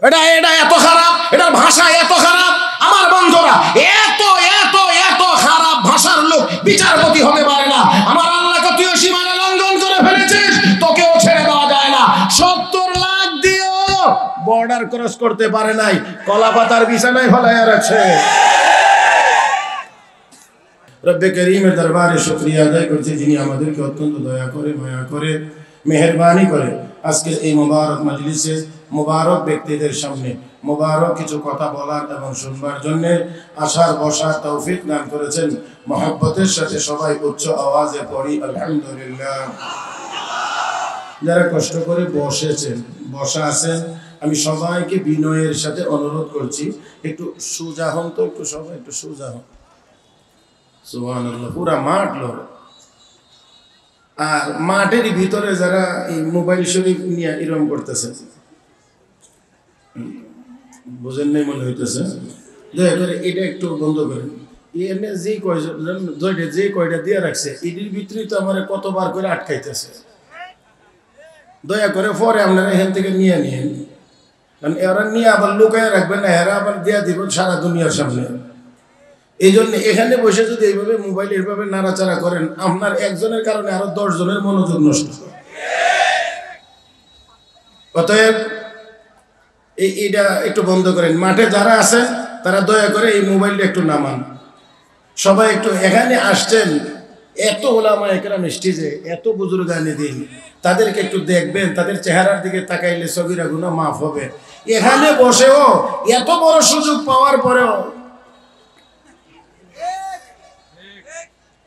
এটা এটা এত খারাপ, এটার ভাষা এত খারাপ। আমার বন্ধুরা, এত এত এত খারাপ ভাষার লোক বিচারপতি হতে পারে না। আমার আল্লাহকে তুইও সীমানা লঙ্ঘন করে ফেলেছিস, তোকেও ছেড়ে দেওয়া যায় না। 70 লাখ দিয়েও বর্ডার ক্রস করতে পারে নাই, কলা পাতার বিছানায় ফেলাইয়া রাখছে। রব্বে করিমের দরবারে শুকরিয়া আদায় করছি, যিনি আমাদেরকে অত্যন্ত দয়া করে, মায়া করে, মেহেরবানি করে আজকে এই মোবারক মজলিসে মোবারক ব্যক্তিদের সামনে মোবারক কিছু কথা বলার এবং শুনবার জন্য আসার বসার তৌফিক দান করেছেন। মহব্বতের সাথে সবাই উচ্চ আওয়াজে পড়ি আলহামদুলিল্লাহ। যারা কষ্ট করে বসেছেন, বসা আছেন, আমি সবাইকে বিনয়ের সাথে অনুরোধ করছি একটু সোজা হন তো, একটু সবাই একটু সোজা হন। সুবহানাল্লাহ, পুরা মাঠ লড়ে। আর মাঠের ভিতরে যারা এই মোবাইল শরীফ নিয়ে এরকম করতেছে, বুঝেন নাই মনে হইতেছে, দয়া করে এটা একটু বন্ধ করেন। এনে যে কয়টা দিয়ে রাখছে এটির ভিতরেই তো আমার কতবার করে আটকাইতেছে। দয়া করে পরে আপনারা এখান থেকে নিয়ে নিন, কারণ এরা নিয়ে আবার লুকায় রাখবেন না, এরা আবার দিয়া দিবেন সারা দুনিয়ার সামনে। এই জন্য এখানে বসে যদি এইভাবে মোবাইল এইভাবে নাড়াচাড়া করেন, আপনার একজনের কারণে আরো 10 জনের মনোযোগ নষ্ট হয়। অতএব এইটা একটু বন্ধ করেন। মাঠে যারা আছেন তারা দয়া করে এই মোবাইলটা একটু নামান। সবাই একটু, এখানে আসছেন এত ওলামা একরাম স্টেজে, এত বুজুর্গানি দিন, তাদেরকে একটু দেখবেন, তাদের চেহারার দিকে তাকাইলে সগীরা গুনাহ মাফ হবে। এখানে বসেও এত বড় সুযোগ পাওয়ার পরেও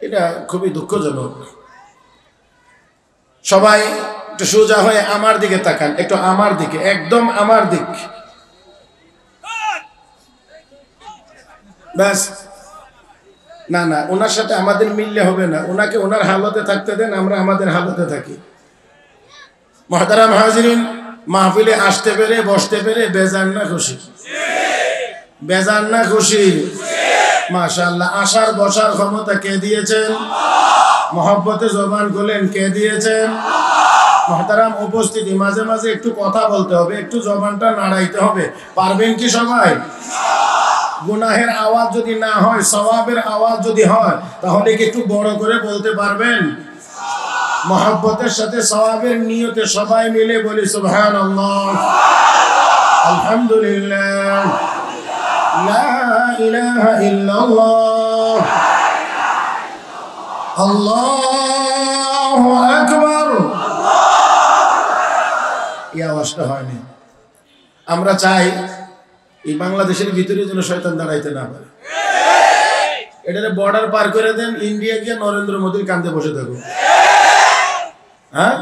এটা খুবই দুঃখজনক। সবাই একটু সোজা হয়ে আমার দিকে তাকান, একটু আমার দিকে, একদম আমার দিক। ব্যাস, না না, ওনার সাথে আমাদের মিললে হবে না, ওনাকে ওনার হালতে থাকতে দেন, আমরা আমাদের হালতে থাকি। মুহতারাম হাজিরিন, মাহফিলে আসতে পেরে বসতে পেরে বেজান না খুশি? বেজান না খুশি? মাশাআল্লাহ। আসার বসার ক্ষমতা কে দিয়েছেন? মহব্বতে জবান খুলেন কে দিয়েছেন? মুহতারাম উপস্থিতি, মাঝে মাঝে একটু কথা বলতে হবে, একটু জবানটা নাড়াইতে হবে। পারবেন কি সবাই? গুনাহের আওয়াজ যদি না হয়, সওয়াবের আওয়াজ যদি হয়, তাহলে কি একটু বড় করে বলতে পারবেন? মহব্বতের সাথে সওয়াবের নিয়তে সবাই মিলে বলি সুবহানাল্লাহ, আলহামদুলিল্লাহ, লা ইলাহা ইল্লাল্লাহ, আল্লাহু আকবার। এই আওয়াজটা হয়নি। আমরা চাই এই বাংলাদেশের ভিতরে যেন শয়তান দাঁড়াইতে না পারে। এটারে বর্ডার পার করে দেন, ইন্ডিয়া গিয়ে নরেন্দ্র মোদীর কাঁধে বসে থাকুন। হ্যাঁ,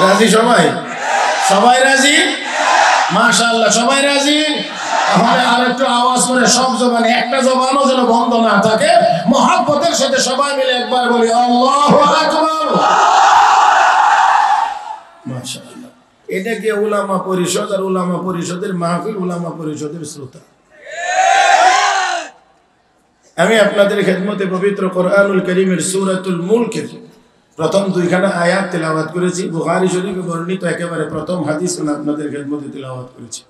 রাজি সবাই? সবাই রাজি? মাশাআল্লাহ, সবাই রাজি। তাহলে আর একটু আওয়াজ করে সব জবানে, একটা জবানও যেন বন্ধ না থাকে। মহব্বতের সাথে সবাই মিলে একবার বলি আল্লাহু আকবার। মাশাআল্লাহ। এটা কি উলামা পরিষদ আর উলামা পরিষদের মাহফিল, উলামা পরিষদের শ্রোতা। আমি আপনাদের খেদমতে পবিত্র কোরআনুল কারীমের সূরাতুল মুলকের প্রথম 2খানা আয়াত তেলাওয়াত করেছি। বুখারী শরীফে বর্ণিত একেবারে প্রথম হাদিস আপনাদের খেদমতে তেলাওয়াত করেছি।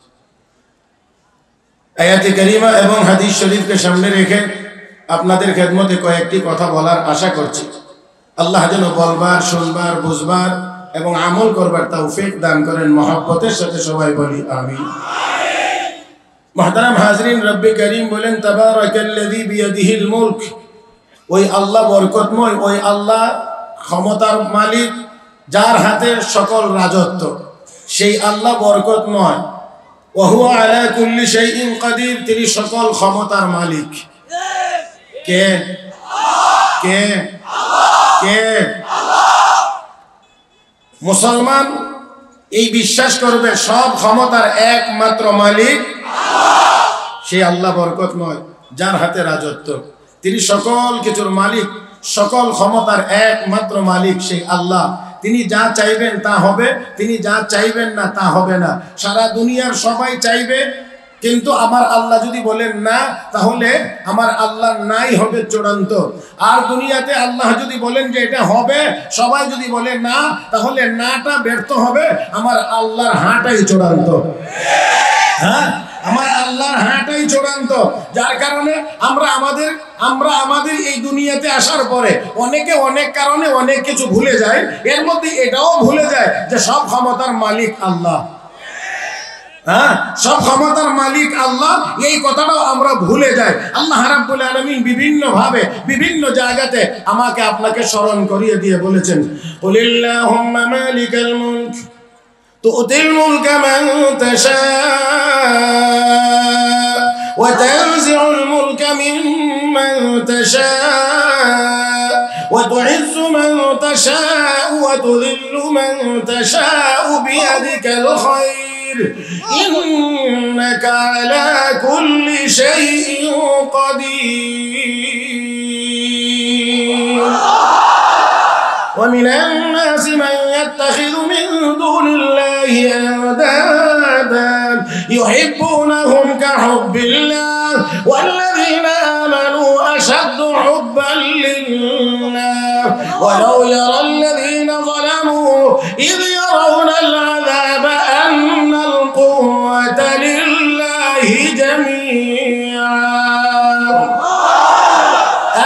আয়াতে কারিমা এবং হাদিস শরীফকে সামনে রেখে আপনাদের খেদমতে কয়েকটি কথা বলার আশা করছি। আল্লাহ যেন বলবার, শুনবার, বুঝবার এবং আমল করবার তৌফিক দান করেন। মহব্বতের সাথে সবাই বলি আমিন। মুহতারাম হাজরিন, রব্বে করিম বলেন তাবারাকাল্লাযী বিয়াদিহিল মুলক। ওই আল্লাহ বরকতময়, ওই আল্লাহ ক্ষমতার মালিক, যার হাতে সকল রাজত্ব, সেই আল্লাহ বরকতময়। ওয়া হুয়া আলা কুল্লি শাইইন কাদির, তিনি সকল ক্ষমতার মালিক। কে? কে? কে? মুসলমান এই বিশ্বাস করবে সব ক্ষমতার একমাত্র মালিক সেই আল্লাহ বরকতময়, যার হাতে রাজত্ব, তিনি সকল কিছুর মালিক, সকল ক্ষমতার একমাত্র মালিক সেই আল্লাহ। তিনি যা চাইবেন তা হবে, তিনি যা চাইবেন না তা হবে না। সারা দুনিয়ার সবাই চাইবে, কিন্তু আমার আল্লাহ যদি বলেন না, তাহলে আমার আল্লাহ নাই হবে চূড়ান্ত। আর দুনিয়াতে আল্লাহ যদি বলেন যে এটা হবে, সবাই যদি বলে না, তাহলে নাটা ব্যর্থ হবে, আমার আল্লাহর হাটাই চূড়ান্ত। হ্যাঁ, আমার আল্লাহর হাঁটাই চূড়ান্ত। যার কারণে আমরা আমাদের এই দুনিয়াতে আসার পরে অনেকে অনেক কারণে অনেক কিছু ভুলে যায়। এর মধ্যে এটাও ভুলে যায় যে সব ক্ষমতার মালিক আল্লাহ। হ্যাঁ, সব ক্ষমতার মালিক আল্লাহ, এই কথাটাও আমরা ভুলে যাই। আল্লাহ রাব্বুল আলামিন বিভিন্ন ভাবে বিভিন্ন জায়গাতে আমাকে আপনাকে স্মরণ করিয়ে দিয়ে বলেছেন, কুলিল্লাহুম্মা মালিকাল মুলক তু'তিল মুলকা মান তাশা ওয়া তানজি'ুল মুলকা মিম্মান তাশা ওয়া তু'ইজ্জু মান তাশা ওয়া তুযিল্লু মান তাশা বিয়াদিকাল খায়র ইন্নাকা আলা কুল্লি শাইইন কাদির। ومن الناس من يتخذ من دون الله أندادا يحبونهم كحب الله والذين آمنوا أشد حبا لله ولو يرى الذين ظلموا إذ يرون العذاب أن القوة لله جميعا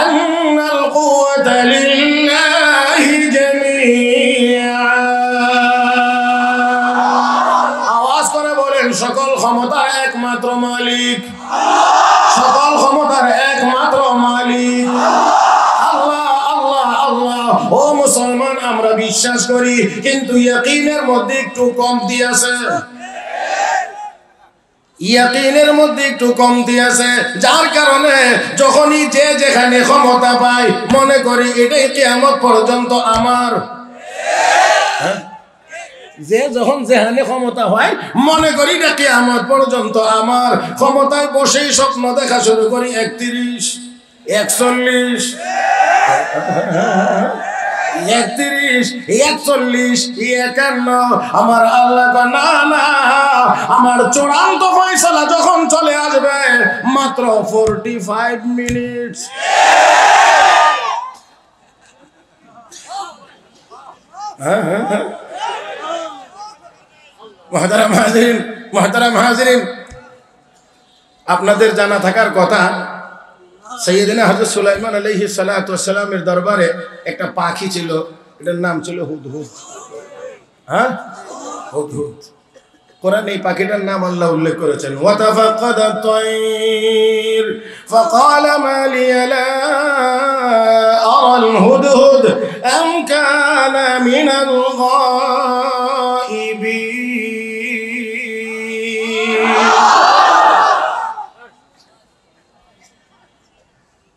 أن القوة لله جميعا। আওয়াজ করে বলেন, সকল ক্ষমতার একমাত্র মালিক, সকল ক্ষমতার একমাত্র মালিক আল্লাহ, আল্লাহ, আল্লাহ। ও মুসলমান, আমরা বিশ্বাস করি কিন্তু ইয়াকিনের মধ্যে একটু কমতি আছে, ইয়াকিনের মধ্যে একটু কমতি আছে। যার কারণে যখনই যে যেখানে ক্ষমতা পায় মনে করি এটাই কিয়ামত পর্যন্ত আমার। যে যখন যেখানে ক্ষমতা হয় মনে করি এটা কিয়ামত পর্যন্ত আমার। ক্ষমতায় বসেই স্বপ্ন দেখা শুরু করি 31, 41, 31, 41, 51। আমার আল্লাহ না না, আমার চূড়ান্ত ফয়সালা যখন চলে আসবে মাত্র 45 মিনিট। মুহতারাম হাজিরিন, আপনাদের জানা থাকার কথা, সাইয়েদনা হযরত সুলাইমান আলাইহিস সালাতু ওয়াস সালামের দরবারে একটা পাখি ছিল, এটার নাম ছিল হুদহুদ। হ্যাঁ, হুদহুদ। কোরআনে এই পাখিটার নাম আল্লাহ উল্লেখ করেছেন, ওয়া তাফাক্কাদাত তায়র ফাকালা মা লিয়া লা আরাল হুদহুদ আম কানা মিনাল গায়িবিন।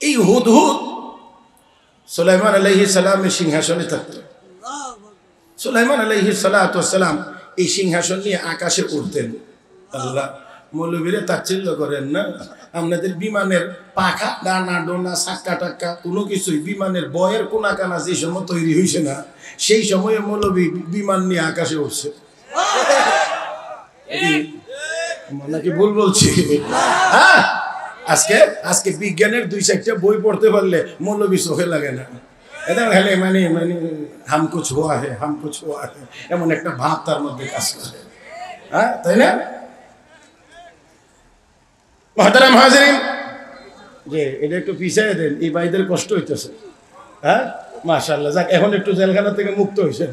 এই হুদহুদ সুলাইমান আলাইহিস সালামের সিংহাসনে থাকতো। সুলাইমান আলাইহিস সালাতু ওয়াস সালাম এই সিংহাসন নিয়ে আকাশে উঠতেন। আল্লাহ, মৌলবীরা তাচ্ছিল্য করেন না, আপনাদের বিমানের পাখা ডানা ডোনা চাক্কা টাক্কা কোনো কিছুই বিমানের বয়ের কোনা কানা যে সময় তৈরি হয়েছে না, সেই সময়ে মৌলবী বিমান নিয়ে আকাশে উঠছে। নাকি ভুল বলছি? হ্যাঁ, আজকে বিজ্ঞানের 2-4টা বই পড়তে পারলে মৌলবী চোখে লাগে না। এটা খেলে মানে হামকো ছোঁয়া হে, হামকো ছোঁয়া হে, এমন একটা ভাব তার মধ্যে কাজ করে। হ্যাঁ, তাই না? মুহতারাম হাজিরিন, যে এটা একটু পিছিয়ে দেন, এই ভাইদের কষ্ট হইতেছে। হ্যাঁ, মাশাআল্লাহ, যাক এখন একটু জেলখানা থেকে মুক্ত হয়েছেন,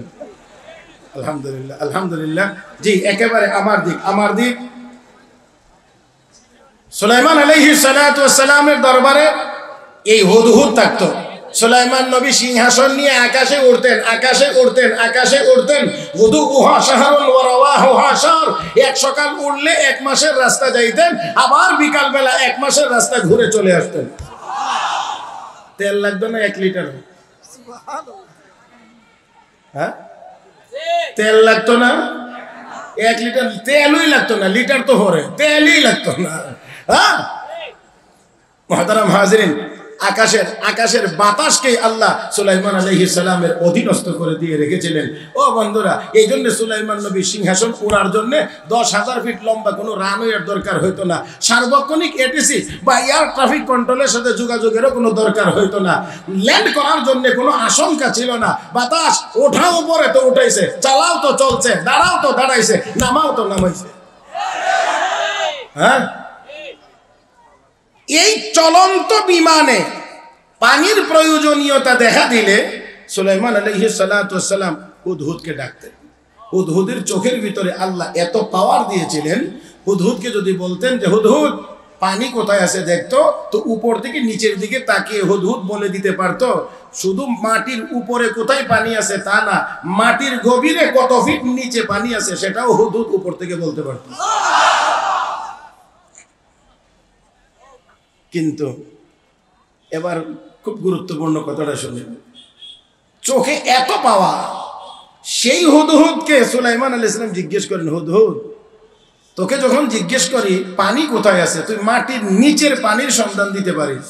আলহামদুলিল্লাহ, আলহামদুলিল্লাহ। জি, একেবারে আমার দিক সুলাইমান আলাইহিস সালাতু ওয়াস সালামের দরবারে এই হুদহুদ থাকতো। সুলাইমান নবী সিংহাসন নিয়ে আকাশে উঠতেন, আকাশে উঠতেন, আকাশে উঠতেন। গুদুহা শাহরুন ওয়া রাওয়াহুহা শাহর। এক সকাল উঠলে 1 মাসের রাস্তা যাইতেন, আবার বিকাল বেলা 1 মাসের রাস্তা ঘুরে চলে আসতেন। তেল লাগতো না 1 লিটার? হ্যাঁ, তেল লাগতো না 1 লিটার? তেলই লাগতো না, লিটার তো ভরে, তেলই লাগতো না। হ্যাঁ, মুহতারাম হাজিরিন, আকাশের বাতাসকে আল্লাহ সুলাইমান আলাইহিস সালামের অধীনস্থ করে দিয়ে রেখেছিলেন। ও বন্ধুরা, এই জন্য সুলাইমান নবী সিংহাসন ওড়ার জন্য 10,000 ফিট লম্বা কোনো রানওয়ের দরকার হইতো না, সার্বক্ষণিক এটিসি বা এয়ার ট্রাফিক কন্ট্রোলের সাথে যোগাযোগেরও কোনো দরকার হইতো না, ল্যান্ড করার জন্য কোনো আশঙ্কা ছিল না। বাতাস ওঠাও উপরে তো উঠাইছে, চালাও তো চলছে, দাঁড়াও তো দাঁড়াইছে, নামাও তো নামাইছে। হ্যাঁ, এই চলন্ত বিমানে পানির প্রয়োজনীয়তা দেখা দিলে সুলাইমান আলাইহিস সালাতু ওয়াস সালাম হুদহুদকে ডাকতেন। হুদহুদের চোখের ভিতরে আল্লাহ এত পাওয়ার দিয়েছিলেন, হুদহুদকে যদি বলতেন যে হুদহুদ পানি কোথায় আছে দেখতো, তো উপর থেকে নিচের দিকে তাকিয়ে হুদহুদ বলে দিতে পারতো। শুধু মাটির উপরে কোথায় পানি আছে তা না, মাটির গভীরে কত ফিট নিচে পানি আছে সেটাও হুদহুদ উপর থেকে বলতে পারতো। কিন্তু এবার খুব গুরুত্বপূর্ণ কথাটা শুনেন, চোখে এত পাওয়া, সেই হুদহুদকে সুলাইমান আলাইহিস সালাম জিজ্ঞেস করেন, হুদহুদ তোকে যখন জিজ্ঞেস করি পানি কোথায় আছে, তুই মাটির নিচের পানির সন্ধান দিতে পারিস,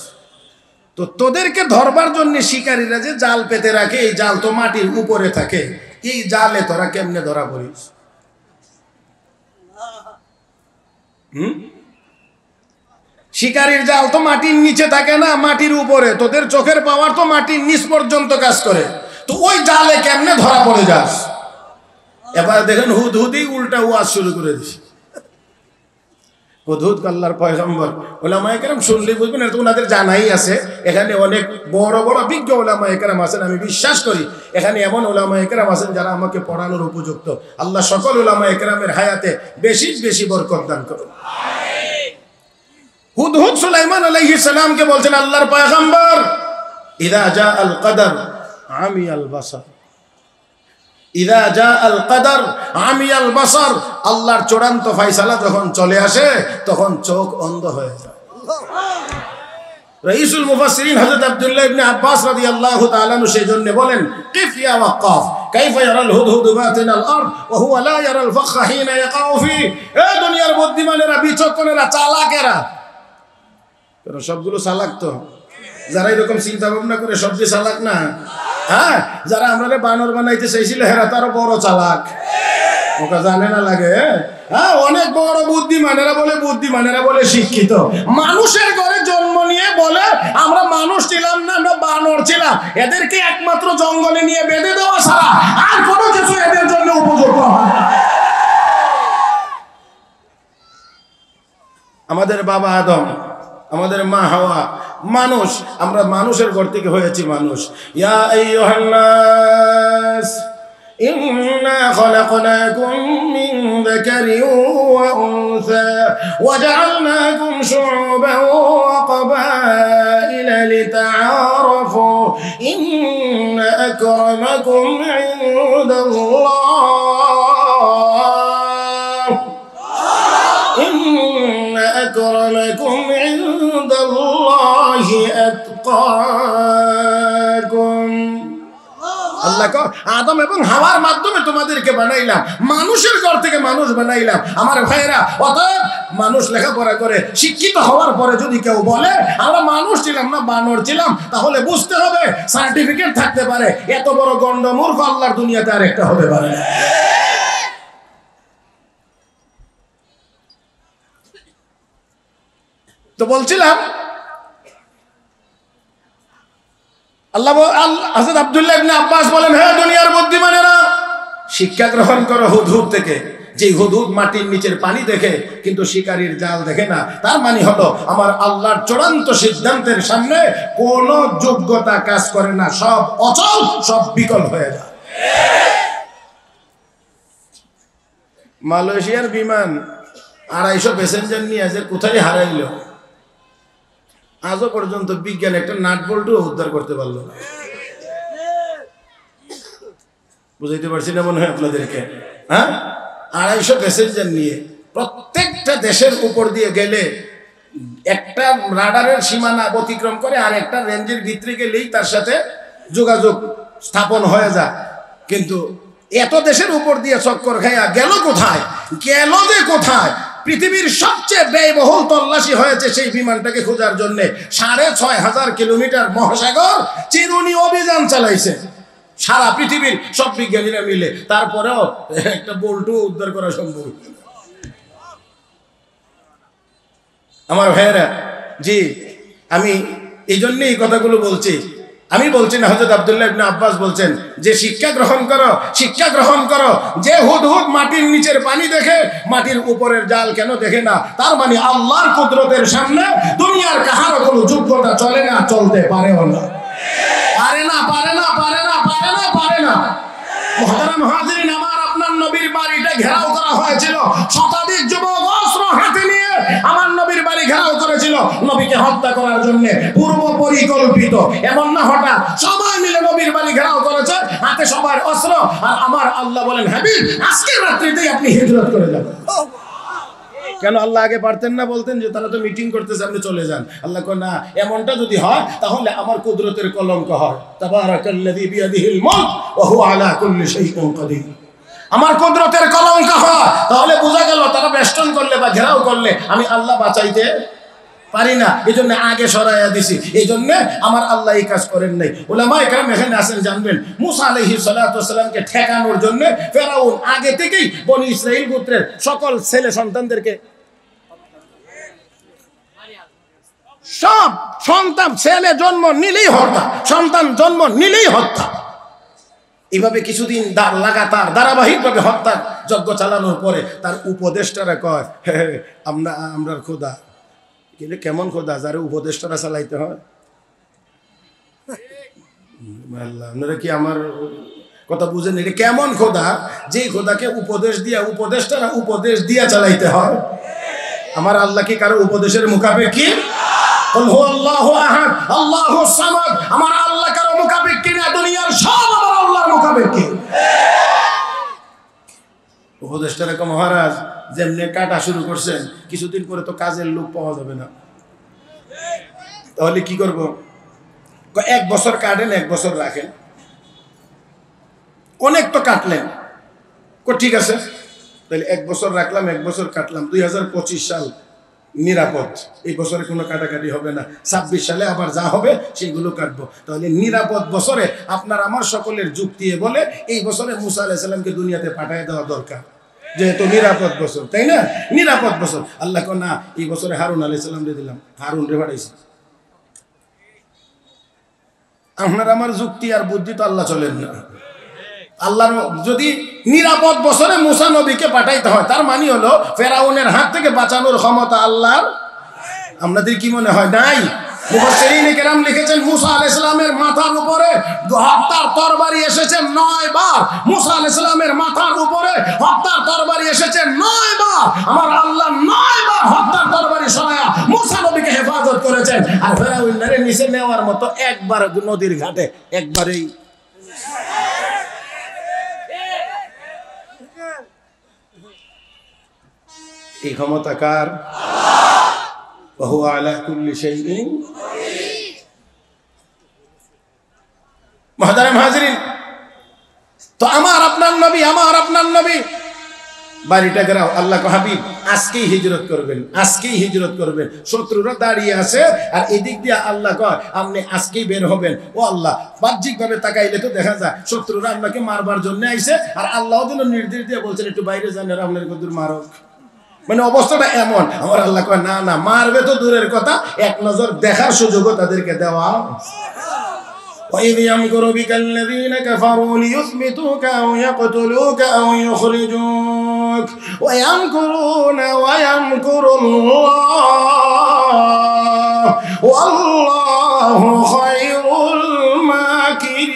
তো তোদেরকে ধরবার জন্য শিকারীরা যে জাল পেতে রাখে, এই জাল তো মাটির উপরে থাকে, এই জালে তোরা কেমনে ধরা পড়িস? শিকারীর জাল তো মাটির নিচে থাকে না, মাটির উপরে, তোদের চোখের পাওয়ার তো মাটির নিচ পর্যন্ত কাজ করে, তো ওই জালে কেমনে ধরা পড়ে যাস? এবার দেখেন হুদহুদি উল্টা ওয়াজ শুরু করে দিছে। হুদহুদ আল্লাহর পয়গম্বর, ওলামায়ে কেরাম শুনলে বুঝবেন, এটা তো ওনাদের জানাই আছে। এখানে অনেক বড় বড় বিজ্ঞ ওলামায়ে কেরাম আছেন, আমি বিশ্বাস করি এখানে এমন ওলামায়ে কেরাম আছেন যারা আমাকে পড়ানোর উপযুক্ত। আল্লাহ সকল ওলামায়ে কেরামের হায়াতে বেশি বেশি বরকত দান করুন। হুদহুদ সুলাইমান আলাইহিস সালামকে বলছেন, আল্লাহর পয়গম্বর, ইযা জা আল কদর আমি আল বাসার, ইযা জা আল কদর আমি আল বাসার, আল্লাহর চূড়ান্ত ফয়সালা যখন চলে আসে তখন চোখ অন্ধ হয়ে যায়। রাইসুল মুফাসসিরিন হযরত আব্দুল্লাহ ইবনে আব্বাস রাদিয়াল্লাহু তাআলা আনহু সেই জন্য বলেন, কিফ ইয়া ওয়াক্কাফ কাইফা ইয়ারাল হুদহুদ বাতিনাল আরদ ওয়া হুয়া লা ইয়ারাল ফাখা হিনা ইয়াকাউ ফি। এ দুনিয়ার বুদ্ধিমানেরা, বিচক্ষণেরা, চালাকেরা, কারণ সবগুলো চালাক তো, যারা এরকম চিন্তা ভাবনা করে সব যে চালাক না। হ্যাঁ, যারা আমরা বানর বানাইতে চাইছিল হেরা তারও বড় চালাক, ওটা জানে না লাগে। হ্যাঁ, অনেক বড় বুদ্ধিমানেরা বলে, বুদ্ধিমানেরা বলে শিক্ষিত, মানুষের ঘরে জন্ম নিয়ে বলে আমরা মানুষ ছিলাম না, আমরা বানর ছিলাম। এদেরকে একমাত্র জঙ্গলে নিয়ে বেঁধে দেওয়া ছাড়া আর কোনো কিছু এদের জন্য উপযুক্ত হয় না। আমাদের বাবা আদম, আমাদের মা হাওয়া মানুষ, আমরা মানুষের ঘর থেকে হয়েছি মানুষ। ইয়া আইয়ুহান নাস ইন্না খলাকনাকুম মিন যাকারিন ওয়া উনসা ওয়া জাআলনাকুম শুউবান ওয়া ক্বাবাইলা লিতাআরাফু ইন্না আকরামাকুম ইনদাল্লাহ ইন্না আকরামাকুম ইনদাল্লাহি আতকাকুম। আল্লাহ কো আদম এবং হাওয়ার মাধ্যমে তোমাদেরকে বানাইলাম, মানুষের ঘর থেকে মানুষ বানাইলাম। আমার ভাইরা, অতএব মানুষ লেখাপড়া করে শিক্ষিত হওয়ার পরে যদি কেউ বলে আমরা মানুষ ছিলাম না বানর ছিলাম, তাহলে বুঝতে হবে সার্টিফিকেট থাকতে পারে, এত বড় গন্ডমূর্খ আল্লাহর দুনিয়াতে আর একটা হতে পারে না। তো বলছিলাম, আল্লাহ হযরত আব্দুল্লাহ ইবনে আব্বাস বলেন, হে দুনিয়ার বুদ্ধিমানেরা, শিক্ষা গ্রহণ করো হুদহুদ থেকে। যে হুদহুদ মাটির নিচের পানি দেখে কিন্তু শিকারীর জাল দেখে না, তার মানে হলো আমার আল্লাহর চূড়ান্ত সিদ্ধান্তের সামনে কোন যোগ্যতা কাজ করে না, সব অচল, সব বিকল হয়ে যায়। মালয়েশিয়ার বিমান 250 প্যাসেঞ্জার নিয়ে যে কোথায় হারাইল, আজও পর্যন্ত বিজ্ঞান একটা নাট বল্টু উদ্ধার করতে পারলো না। বুঝাইতে পারছি না মনে হয় আপনাদেরকে? হ্যাঁ, 250 প্যাসেঞ্জার নিয়ে প্রত্যেকটা দেশের উপর দিয়ে গেলে একটা রাডারের সীমানা অতিক্রম করে আর একটা রেঞ্জের ভিতরে গেলেই তার সাথে যোগাযোগ স্থাপন হয়ে যায়। কিন্তু এত দেশের উপর দিয়ে চক্কর খাইয়া গেল কোথায়, গেল যে কোথায়? পৃথিবীর সবচেয়ে ব্যয়বহুল তল্লাশি হয়েছে সেই বিমানটাকে খোঁজার জন্য। 6500 কিলোমিটার মহাসাগর চিরুনি অভিযান চালাইছে সারা পৃথিবীর সব বিজ্ঞানীরা মিলে, তারপরেও একটা বল্টু উদ্ধার করা সম্ভব। আমার ভাইয়েরা, জি আমি এই জন্যই কথাগুলো বলছি। আমি বলছি না, হযরত আব্দুল্লাহ ইবনে আব্বাস বলছেন যে শিক্ষা গ্রহণ করো, শিক্ষা গ্রহণ করো। যে হুদহুদ মাটির নিচের পানি দেখে, মাটির উপরের জাল কেন দেখে না? তার মানে আল্লাহর কুদরতের সামনে দুনিয়ার কাহারও কোনো যোগ্যতা চলে না, চলতে পারেও না। পারে না, পারে না, পারে না, পারে না, পারে না। মুহতারাম হাজিরিন, আমার আপনার নবীর বাড়িটা ঘেরাও করা হয়েছিল, শতাধিক যুবক অস্ত্র হাতে নিয়ে আমার নবীর বাড়ি ঘেরাও করেছিল নবীকে হত্যা করার জন্য, পূর্ব পরিকল্পিত। এমন না হঠাৎ সবাই মিলে নবীর বাড়ি ঘেরাও করেছে, হাতে সবার অস্ত্র। আর আমার আল্লাহ বলেন, হাবিব আজকের রাত্রিতেই আপনি হিজরত করে যাবেন। কেন আল্লাহ আগে পারতেন না? বলতেন যে তারা তো মিটিং করতেছে, আপনি চলে যান। আল্লাহ কয় না, এমনটা যদি হয় তাহলে আমার কুদরতের কলঙ্ক হয়। তাবারাকাল্লাযী বিয়াদিহিল মুলক ওয়া হুয়া আলা কুল্লি শাইইন কাদির। আমার কুদরতের কলঙ্ক হয়, তাহলে বোঝা গেল তারা বেষ্টন করলে বা ঘেরাও করলে আমি আল্লাহ বাঁচাইতে পারি না। এই জন্য আগে সরাইয়া দিছি। এই জন্য আমার আল্লাহ এই কাজ করেন নাই। উলামায়ে কেরাম এখানে আছেন জানবেন, মুসা আলাইহিস সালাতু ওয়াস সালামকে ঠেকানোর জন্য ফেরাউন আগে থেকেই বনি ইসরাইল গোত্রের সকল ছেলে সন্তানদেরকে, সব সন্তান ছেলে জন্ম নিলেই হত্যা, সন্তান জন্ম নিলেই হত্যা। এইভাবে কিছুদিন লাগাতার ধারাবাহিকভাবে হত্যার যজ্ঞ চালানোর পরে তার উপদেষ্টারা কয়, আমরা খোদা। কিন্তু কেমন খোদা যারে উপদেষ্টারা চালাইতে হয়? আপনারা কি আমার কথা বুঝেন? এটা কেমন খোদা যে খোদাকে উপদেশ দিয়া উপদেষ্টারা উপদেশ দিয়া চালাইতে হয়? আমার আল্লাহ কি কারো উপদেশের মুখাপেক্ষী? আমার আল্লাহ কারো মুখাপেক্ষী না, দুনিয়ার সব আমার আল্লাহর মুখাপেক্ষী। উপদেষ্টারা কো মহারাজ যেমনি কাটা শুরু করছেন, কিছুদিন পরে তো কাজের লোক পাওয়া যাবে না, তাহলে কি করব? 1 বছর কাটেন, 1 বছর রাখেন। অনেক তো কাটলেন, ঠিক আছে তাহলে 1 বছর রাখলাম, 1 বছর কাটলাম। 2025 সাল নিরাপদ, এই বছরে কোনো কাটাকাটি হবে না। 26 সালে আবার যা হবে সেগুলো কাটবো। তাহলে নিরাপদ বছরে আপনার আমার সকলের যুক্তি বলে এই বছরে মুসা আলাইহিস সালামকে দুনিয়াতে পাঠিয়ে দেওয়া দরকার, যেহেতু নিরাপদ বছর, তাই না? নিরাপদ বছর। আল্লাহ কো না, এই বছরে হারুন আলাইহিস সালাম রে দিলাম, হারুন রে পাঠাইছি। আপনার আমার যুক্তি আর বুদ্ধি তো আল্লাহ চলেন না। আল্লাহর যদি নিরাপদ বছরে মুসা নবীকে পাঠাইতে হয়, তার মানে হলো ফেরাউনের হাত থেকে বাঁচানোর ক্ষমতা আল্লাহর। আপনাদের কি মনে হয় নাই? মুফাসসিরিনে কেরাম লিখেছেন মুসা আলাইহিস সালামের মাথার উপরে হত্যার তরবারি এসেছে 9 বার। মুসা আলাইহিস সালামের মাথার উপরে হত্যার তরবারি এসেছে 9 বার। আমার আল্লাহ 9 বার হত্যার তরবারি সরায়া মুসা নবীকে হেফাজত করেছেন। আর ফেরাউনের নিচে নেওয়ার মতো একবার নদীর ঘাটে, একবারেই। এই ক্ষমতা কার? ওয়া হুয়া আলা কুল্লি শাইইন কাদির। মুহতারাম হাজিরিন, তো আমার আপনার নবী বাড়িটা গেরাও। আল্লাহ কো হাবিব আজকেই হিজরত করবেন, আজকেই হিজরত করবেন। শত্রুরা দাঁড়িয়ে আছে আর এদিক দিয়ে আল্লাহ কয় আপনি আজকেই বের হবেন। ও আল্লাহ, বাহ্যিকভাবে তাকাইলে তো দেখা যায় শত্রুরা আপনাকে মারবার জন্য আইছে, আর আল্লাহও যেন নির্দেশ দিয়ে বলছেন একটু বাইরে যান, আর আপনার কদুর মারক। মানে অবস্থাটা এমন। আমার আল্লাহ কয় না না, মারবে তো দূরের কথা, এক নজর দেখার সুযোগও তাদেরকে দেওয়া। وَإِذْ يَمْكُرُ بِكَ الَّذِينَ كَفَرُوا لِيُثْبِتُوكَ أَوْ يَقْتُلُوكَ أَوْ يُخْرِجُوكَ وَيَمْكُرُونَ وَيَمْكُرُ اللَّهُ وَاللَّهُ خَيْرُ الْمَاكِرِينَ।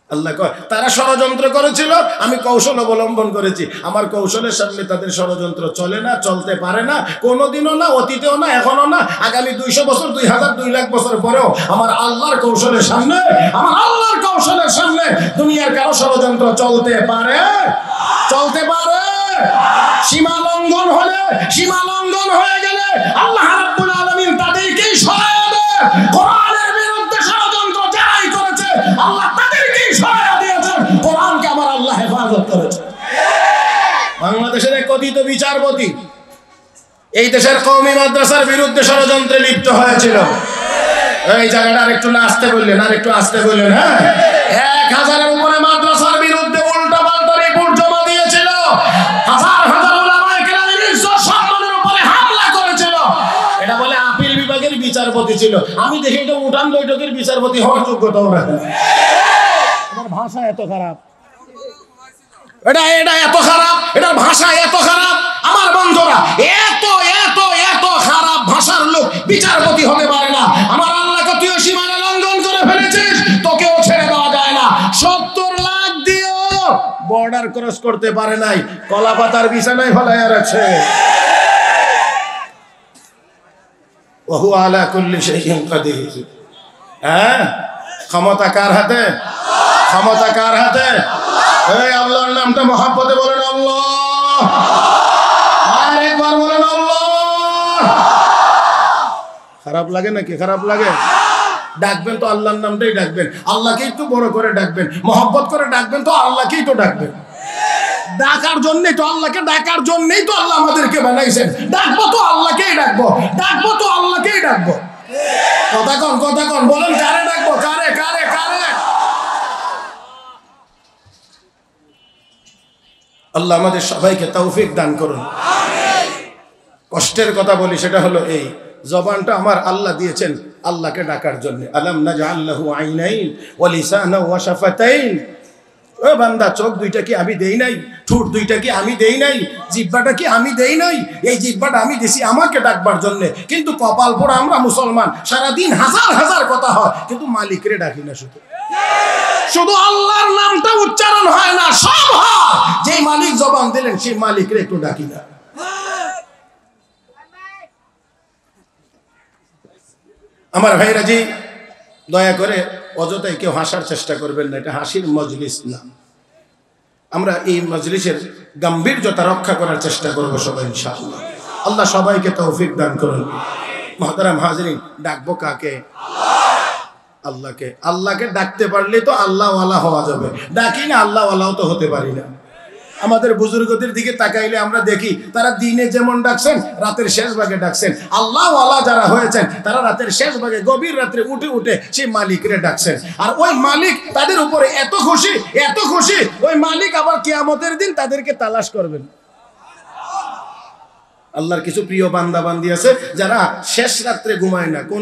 আল্লাহ কয় তারা ষড়যন্ত্র করেছিল, আমি কৌশল অবলম্বন করেছি। আমার কৌশলের সামনে তাদের ষড়যন্ত্র চলে না, চলতে পারে না, কোনোদিনও না, অতীতেও না, এখনো না, আগামী 200 বছর, 2000, 2 লাখ বছর পরেও আমার আল্লাহর কৌশলের সামনে, আমার আল্লাহর কৌশলের সামনে দুনিয়ার কারো ষড়যন্ত্র চলতে পারে? চলতে পারে? সীমা লঙ্ঘন হলে, সীমা লঙ্ঘন হয়ে গেলে আল্লাহ রাব্বুল আলামিন তাদেরকেই সরায় দেয়। কোরআনের বিরুদ্ধে ষড়যন্ত্র যারাই করেছে আল্লাহ তাদেরকেই সরায় দিয়েছেন। কোরআনকে আমার আল্লাহ হেফাজত করেছে। বাংলাদেশের এক কথিত বিচারপতি এই দেশের কওমি মাদ্রাসার বিরুদ্ধে ষড়যন্ত্রে লিপ্ত হয়েছিল। এই জায়গাটা আরেকটু না আসতে বললেন, আরেকটু আসতে বললেন। হ্যাঁ, 1000-এর উপরে মাদ্রাসার বিরুদ্ধে উল্টা পাল্টা রিপোর্ট জমা দিয়েছিল। হাজার হাজার উলামায়ে কেরামের ইজ্জত সম্মানের উপরে হামলা করেছিল। দিয়েছিল। আমি দেখি এটা উঠান বৈঠকের বিচারপতি হওয়ার যোগ্যতাও রাখে না। আমার ভাষা এত খারাপ, এটা এত খারাপ, এটার ভাষা এত খারাপ। আমার বন্ধুরা, এত এত এত খারাপ ভাষার লোক বিচারপতি হতে পারে না। আমার আল্লাহকে তুই সীমানা লঙ্ঘন করে ফেলেছিস, তোকেও ছেড়ে দেওয়া যায় না। 70 লাখ দিয়েও বর্ডার ক্রস করতে পারে নাই, কলা পাতার বিছানায় ফেলাইয়া রাখছে। ওহু আলা কুল্লি শাইইন কাদির। হ্যাঁ, ক্ষমতা কার হাতে? ক্ষমতা কার হাতে? এই আল্লাহর নামটা মহব্বতে বলেন আল্লাহ, আর একবার বলেন আল্লাহ। খারাপ লাগে নাকি? খারাপ লাগে? ডাকবেন তো আল্লাহর নামটাই ডাকবেন, আল্লাহকেই তো বড় করে ডাকবেন, মহব্বত করে ডাকবেন তো আল্লাহকেই তো ডাকবেন। ডাকার জন্যই তো, আল্লাহকে ডাকার জন্যই তো আল্লাহ আমাদেরকে বানাইছেন। ডাকবো তো আল্লাহকেই ডাকবো, ডাকবো তো আল্লাহকেই ডাকবো। কথা কন, কথা কন, বলেন কারে ডাকবো? কারে কারে কারে? আল্লাহ আমাদের সবাইকে তৌফিক দান করুন। কষ্টের কথা বলি, সেটা হলো এই, জবানটা আমার আল্লাহ দিয়েছেন আল্লাহকে ডাকার জন্য। আলাম নাজআল লাহু আইনাইন ওয়া লিসানান ওয়া শাফাতাইন। ও বান্দা, চোখ দুইটা কি আমি দেই নাই? ঠোঁট দুইটা কি আমি দেই নাই? জিহ্বাটা কি আমি দেই নাই? এই জিহ্বাটা আমি দিছি আমাকে ডাকবার জন্য। কিন্তু কপাল পোড়া আমরা মুসলমান, সারাদিন হাজার হাজার কথা হয়, কিন্তু মালিকরে ডাকি না। শুধু আল্লাহর নামটা উচ্চারণ হয় না, সব হয়। যেই মালিক জবান দিলেন সেই মালিকরে একটু ডাকি না। আমার ভাইরা জি, দয়া করে অযথাই কেউ হাসার চেষ্টা করবেন না, এটা হাসির মজলিস না। আমরা এই মজলিসের গাম্ভীর্যতা রক্ষা করার চেষ্টা করব সবাই ইনশাআল্লাহ। আল্লাহ সবাইকে তৌফিক দান করুন। মুহতারাম হাজিরিন, ডাকবো কাকে? আল্লাহকে। আল্লাহকে ডাকতে পারলে তো আল্লাহ ওয়ালা হওয়া যাবে, ডাকি না আল্লাহ ওয়ালাও তো হতে পারি না। আমাদের বুজুর্গদের দিকে তাকাইলে আমরা দেখি তারা দিনে যেমন ডাকছেন, রাতের শেষ ভাগে ডাকছেন। আল্লাহ ওয়ালা যারা হয়েছেন তারা রাতের শেষ ভাগে গভীর রাত্রে উঠে উঠে সেই মালিকরে ডাকছেন। আর ওই মালিক তাদের উপরে এত খুশি, এত খুশি, ওই মালিক আবার কিয়ামতের দিন তাদেরকে তালাশ করবেন। আল্লাহর কিছু প্রিয় বান্দা বান্দি আছে যারা শেষ রাত্রে ঘুমায় না। কোন